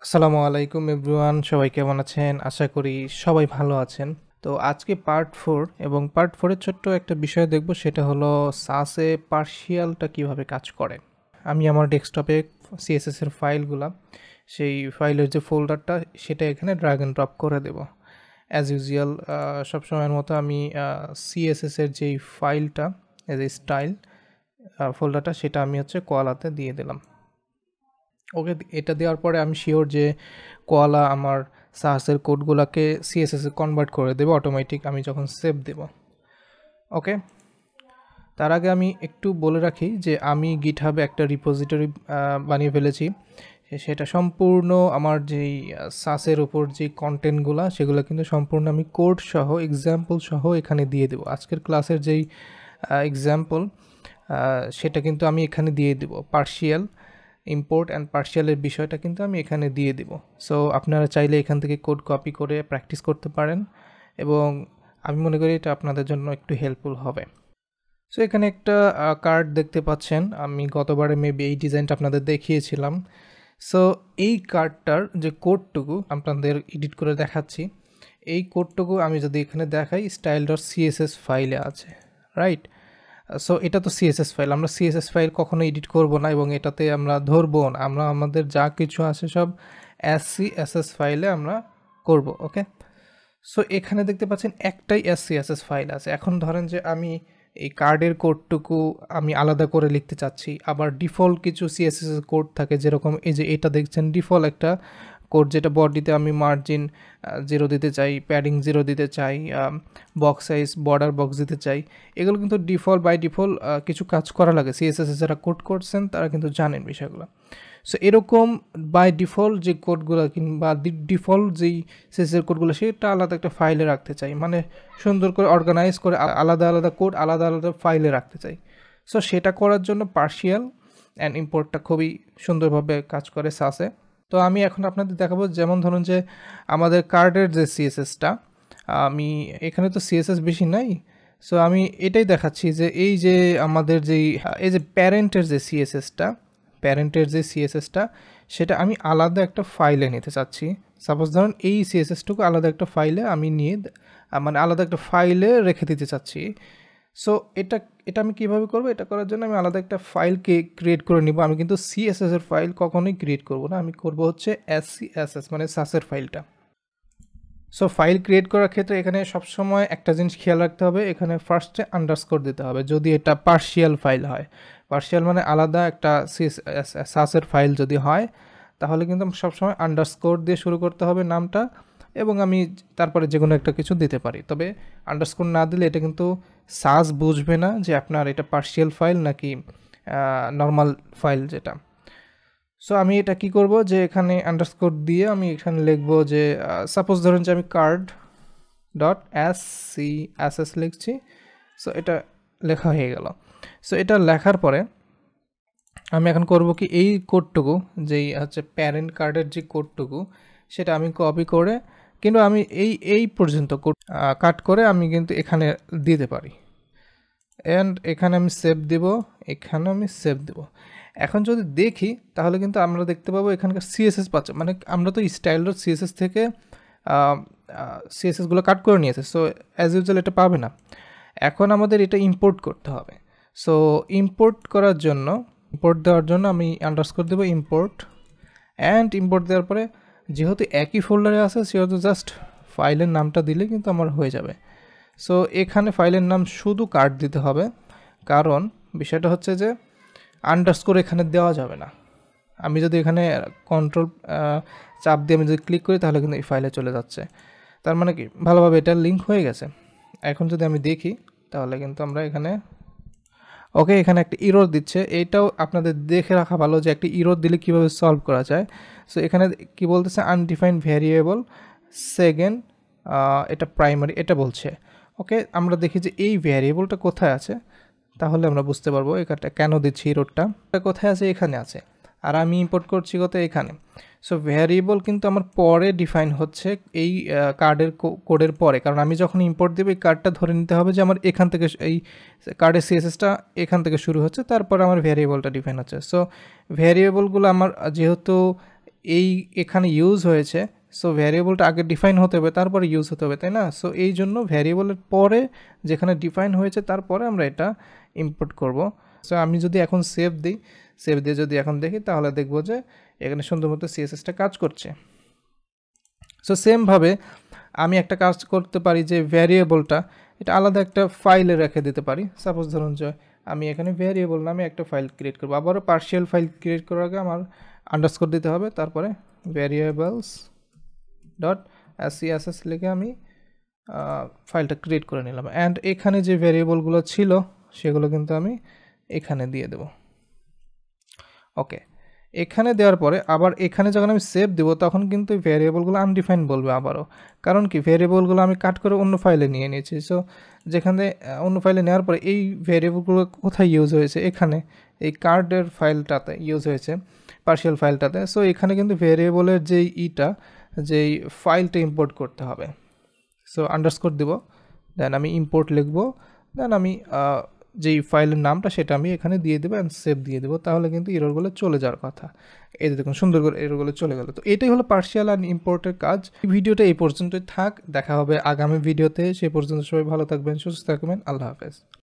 আসসালামু আলাইকুম এভরিওয়ান, সবাই কেমন আছেন? আশা করি সবাই ভালো আছেন। তো আজকে পার্ট 4 এবং পার্ট 4 এর ছোট্ট একটা বিষয় দেখব, সেটা হলো সাসে পার্শিয়ালটা কিভাবে কাজ করে। আমি আমার ডেস্কটপে সিএসএস এর ফাইলগুলা, সেই ফাইলের যে ফোল্ডারটা সেটা এখানে ড্র্যাগ এন্ড ড্রপ করে দেব। অ্যাজ ইউজুয়াল সবসময়ের মতো আমি সিএসএস এর যেই ফাইলটা এজ এ স্টাইল ফোল্ডারটা সেটা আমি কোয়ালাতে দিয়ে দিলাম। ওকে, এটা দেওয়ার পরে আমি শিওর যে কোয়ালা আমার সাসের কোডগুলোকে সিএসএস এ কনভার্ট করে দেবে অটোমেটিক আমি যখন সেভ দেব। ওকে, তার আগে আমি একটু বলে রাখি যে আমি গিটহাবে একটা রিপোজিটরি বানিয়ে ফেলেছি। সেটা সম্পূর্ণ আমার যেই সাসের ওপর যে কন্টেন্টগুলো সেগুলো কিন্তু সম্পূর্ণ আমি কোড সহ এক্সাম্পল সহ এখানে দিয়ে দেবো। আজকের ক্লাসের যেই এক্সাম্পল সেটা কিন্তু আমি এখানে দিয়ে দেবো। পার্শিয়াল ইম্পোর্ট অ্যান্ড পার্শিয়ালের বিষয়টা কিন্তু আমি এখানে দিয়ে দিব। সো আপনারা চাইলে এখান থেকে কোড কপি করে প্র্যাকটিস করতে পারেন এবং আমি মনে করি এটা আপনাদের জন্য একটু হেল্পফুল হবে। সো এখানে একটা কার্ড দেখতে পাচ্ছেন, আমি গতবারে মেবি এই ডিজাইনটা আপনাদের দেখিয়েছিলাম। সো এই কার্ডটার যে কোডটুকু আপনাদের এডিট করে দেখাচ্ছি, এই কোডটুকু আমি যদি এখানে দেখাই style.css ফাইলে আছে, রাইট? সো এটা তো সিএসএস ফাইল, আমরা সিএসএস ফাইল কখনো এডিট করব না এবং এটাতে আমরা ধরবো না, আমরা আমাদের যা কিছু আছে সব এসসিএসএস ফাইলে আমরা করব। ওকে, সো এখানে দেখতে পাচ্ছেন একটাই এসসিএসএস ফাইল আছে। এখন ধরেন যে আমি এই কার্ডের কোডটুকু আমি আলাদা করে লিখতে চাচ্ছি, আবার ডিফল্ট কিছু সিএসএস কোড থাকে, যেরকম এই যে এটা দেখছেন ডিফল্ট একটা কোড, যেটা বডিতে আমি মার্জিন 0 দিতে চাই, প্যাডিং 0 দিতে চাই, বক্স সাইজ বর্ডার বক্স দিতে চাই। এগুলো কিন্তু ডিফল্ট বাই ডিফল্ট কিছু কাজ করা লাগে। সিএসএস যারা কোড করছেন তারা কিন্তু জানেন বিষয়গুলো। সো এরকম বাই ডিফল্ট যে কোডগুলো কিংবা ডিফল্ট যেই সিএসএস কোডগুলো সেটা আলাদা একটা ফাইলে রাখতে চাই, মানে সুন্দর করে অর্গানাইজ করে আলাদা আলাদা কোড আলাদা আলাদা ফাইলে রাখতে চাই। সো সেটা করার জন্য পার্শিয়াল অ্যান্ড ইম্পোর্টটা খুবই সুন্দরভাবে কাজ করে সাসে। তো আমি এখন আপনাদের দেখাবো, যেমন ধরুন যে আমাদের কার্ডের যে সিএসএসটা, আমি এখানে তো সিএসএস বেশি নাই, সো আমি এটাই দেখাচ্ছি যে এই যে আমাদের যেই এই যে প্যারেন্টের যে সিএসএসটা সেটা আমি আলাদা একটা ফাইলে নিতে চাচ্ছি। সাপোজ ধরুন এই সিএসএসটুকু আলাদা একটা ফাইলে আমি নিয়ে মানে আলাদা একটা ফাইলে রেখে দিতে চাচ্ছি। সো এটা এটা আমি কীভাবে করবো? এটা করার জন্য আমি আলাদা একটা ফাইলকে ক্রিয়েট করে নিব। আমি কিন্তু সিএসএস এর ফাইল কখনোই ক্রিয়েট করব না, আমি করব এসসিএসএস মানে সাসের ফাইলটা। সো ফাইল ক্রিয়েট করার ক্ষেত্রে এখানে সবসময় একটা জিনিস খেয়াল রাখতে হবে, এখানে ফার্স্টে আন্ডারস্কোর দিতে হবে যদি এটা পার্শিয়াল ফাইল হয়। পার্শিয়াল মানে আলাদা একটা সাসের ফাইল যদি হয় তাহলে কিন্তু সবসময় আন্ডারস্কোর দিয়ে শুরু করতে হবে নামটা, এবং আমি তারপরে যে কোনো একটা কিছু দিতে পারি। তবে আন্ডারস্কোর না দিলে এটা কিন্তু সাস বুঝবে না যে আপনার এটা পার্শিয়াল ফাইল নাকি নর্মাল ফাইল যেটা। সো আমি এটা কি করব যে এখানে আন্ডারস্কোর দিয়ে আমি এখানে লিখবো যে সাপোজ ধরুন যে আমি কার্ড ডট এসসিএসএস লিখছি। সো এটা লেখা হয়ে গেল। সো এটা লেখার পরে আমি এখন করব কি, এই কোডটুকু যেই প্যারেন্ট কার্ডের যে কোডটুকু সেটা আমি কপি করে, কিন্তু আমি এই পর্যন্ত কোড কাট করে আমি কিন্তু এখানে দিতে পারি, অ্যান্ড এখানে আমি সেভ দিব, এখানে আমি সেভ দেব। এখন যদি দেখি তাহলে কিন্তু আমরা দেখতে পাবো এখানকার সিএসএস পাচ্ছে, মানে আমরা তো style.css থেকে সিএসএসগুলো কাট করে নিয়েছে। সো অ্যাজ ইউজুয়াল এটা পাবে না। এখন আমাদের এটা ইম্পোর্ট করতে হবে। সো ইম্পোর্ট দেওয়ার জন্য আমি আন্ডারস্কোর দেবো ইম্পোর্ট, অ্যান্ড ইম্পোর্ট দেওয়ার পরে যেহেতু একই ফোল্ডারে আছে সেহেতু জাস্ট ফাইলের নামটা দিলে কিন্তু আমার হয়ে যাবে। সো এখানে ফাইলের নাম শুধু কার্ড দিতে হবে, কারণ বিষয়টা হচ্ছে যে আন্ডারস্কোর এখানে দেওয়া যাবে না। আমি যদি এখানে কন্ট্রোল চাপ দিয়ে আমি যদি ক্লিক করি তাহলে কিন্তু এই ফাইলে চলে যাচ্ছে, তার মানে কি ভালোভাবে এটা লিঙ্ক হয়ে গেছে। এখন যদি আমি দেখি তাহলে কিন্তু আমরা এখানে ওকে, এখানে একটা ইরর দিচ্ছে, এইটাও আপনাদের দেখে রাখা ভালো যে একটা ইরর দিলে কীভাবে সলভ করা যায়। সো এখানে কি বলতেছে, আনডিফাইন্ড ভ্যারিয়েবল সেকেন্ড, এটা প্রাইমারি এটা বলছে। ওকে, আমরা দেখি যে এই ভ্যারিয়েবলটা কোথায় আছে, তাহলে আমরা বুঝতে পারবো এটা কেন দিচ্ছি ইররটা। কোথায় আছে? এখানে আছে, আর আমি ইম্পোর্ট করছি কোথায়? এখানে। সো ভ্যারিয়েবল কিন্তু আমার পরে ডিফাইন হচ্ছে এই কার্ডের কোডের পরে, কারণ আমি যখন ইম্পোর্ট দেবো এই কার্ডটা ধরে নিতে হবে যে আমার এখান থেকে এই কার্ডের সিএসএসটা এখান থেকে শুরু হচ্ছে, তারপর আমার ভ্যারিয়েবলটা ডিফাইন হচ্ছে। সো ভ্যারিয়েবলগুলো আমার যেহেতু এই এখানে ইউজ হয়েছে, সো ভ্যারিয়েবলটা আগে ডিফাইন হতে হবে, তারপরে ইউজ হতে হবে, তাই না? সো এই জন্য ভ্যারিয়েবলের পরে যেখানে ডিফাইন হয়েছে তারপরে আমরা এটা ইম্পোর্ট করব। সো আমি যদি এখন সেভ দিই, সেভ দিয়ে যদি এখন দেখি, তাহলে দেখব যে এখানে সুন্দর মতো সিএসএসটা কাজ করছে। সো সেমভাবে আমি একটা কাজ করতে পারি যে ভ্যারিয়েবলটা এটা আলাদা একটা ফাইলে রেখে দিতে পারি। সাপোজ ধরুন যে আমি এখানে ভ্যারিয়েবল নামে একটা ফাইল ক্রিয়েট করবো। আবারও পার্শিয়াল ফাইল ক্রিয়েট করার আগে আমার আন্ডারস্কোর দিতে হবে, তারপরে ভ্যারিয়েবলস ডট এসসিএসএস লিখে আমি ফাইলটা ক্রিয়েট করে নিলাম। অ্যান্ড এখানে যে ভ্যারিয়েবলগুলো ছিল সেগুলো কিন্তু আমি এখানে দিয়ে দেব। ওকে, এখানে দেওয়ার পরে আবার এখানে যখন আমি সেভ দেবো তখন কিন্তু ভ্যারিয়েবলগুলো আনডিফাইন্ড বলবে আবারও, কারণ কি ভ্যারিয়েবলগুলো আমি কাট করে অন্য ফাইলে নিয়ে নিয়েছি। সো যেখানে অন্য ফাইলে নেওয়ার পরে এই ভ্যারিয়েবলগুলো কোথায় ইউজ হয়েছে, এখানে এই কার্ডের ফাইলটাতে ইউজ হয়েছে, পার্শিয়াল ফাইলটাতে। সো এখানে কিন্তু ভ্যারিয়েবলের যেই ফাইলটা ইম্পোর্ট করতে হবে। সো আন্ডারস্কোর দেবো, দেন আমি ইম্পোর্ট লিখবো, দেন আমি যেই ফাইলের নামটা সেটা আমি এখানে দিয়ে দেবো অ্যান্ড সেভ দিয়ে দেবো, তাহলে কিন্তু এররগুলো চলে যাওয়ার কথা। এই দেখুন সুন্দর করে এররগুলো চলে গেল। তো এটাই হলো পার্শিয়াল অ্যান্ড ইম্পোর্টের কাজ। ভিডিওটা এই পর্যন্তই থাক, দেখা হবে আগামী ভিডিওতে। সেই পর্যন্ত সবাই ভালো থাকবেন, সুস্থ থাকবেন, আল্লাহ হাফেজ।